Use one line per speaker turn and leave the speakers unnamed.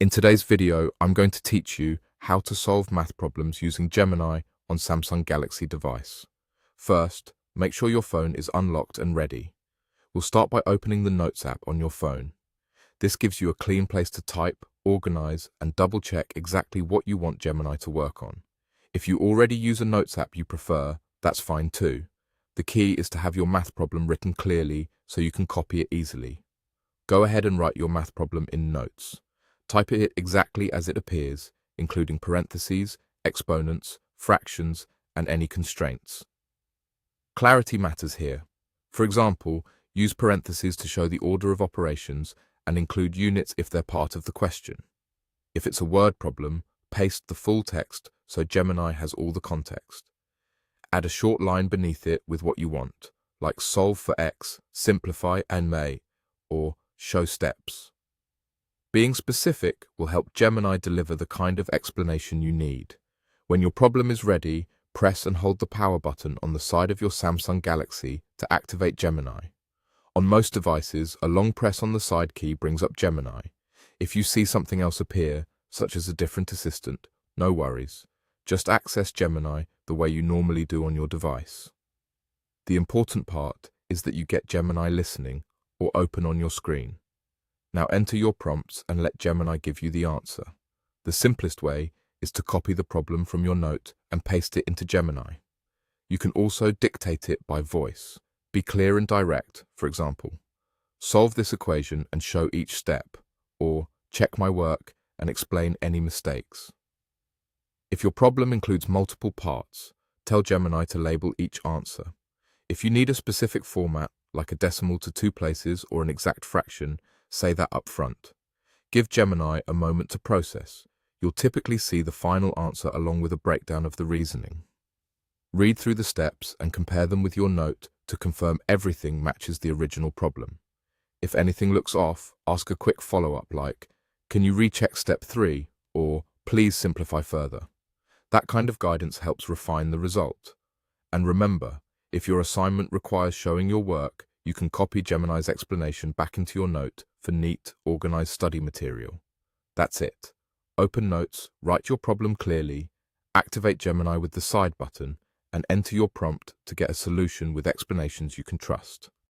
In today's video, I'm going to teach you how to solve math problems using Gemini on Samsung Galaxy device. First, make sure your phone is unlocked and ready. We'll start by opening the Notes app on your phone. This gives you a clean place to type, organize, and double-check exactly what you want Gemini to work on. If you already use a Notes app you prefer, that's fine too. The key is to have your math problem written clearly so you can copy it easily. Go ahead and write your math problem in Notes. Type it exactly as it appears, including parentheses, exponents, fractions, and any constraints. Clarity matters here. For example, use parentheses to show the order of operations and include units if they're part of the question. If it's a word problem, paste the full text so Gemini has all the context. Add a short line beneath it with what you want, like solve for x, simplify and may, or show steps. Being specific will help Gemini deliver the kind of explanation you need. When your problem is ready, press and hold the power button on the side of your Samsung Galaxy to activate Gemini. On most devices, a long press on the side key brings up Gemini. If you see something else appear, such as a different assistant, no worries. Just access Gemini the way you normally do on your device. The important part is that you get Gemini listening or open on your screen. Now enter your prompts and let Gemini give you the answer. The simplest way is to copy the problem from your note and paste it into Gemini. You can also dictate it by voice. Be clear and direct, for example. Solve this equation and show each step, or check my work and explain any mistakes. If your problem includes multiple parts, tell Gemini to label each answer. If you need a specific format, like a decimal to 2 places or an exact fraction, say that up front. Give Gemini a moment to process. You'll typically see the final answer along with a breakdown of the reasoning. Read through the steps and compare them with your note to confirm everything matches the original problem. If anything looks off, ask a quick follow-up like, "Can you recheck step 3?" or "Please simplify further." That kind of guidance helps refine the result. And remember, if your assignment requires showing your work, you can copy Gemini's explanation back into your note for neat, organized study material. That's it. Open Notes, write your problem clearly, activate Gemini with the side button, and enter your prompt to get a solution with explanations you can trust.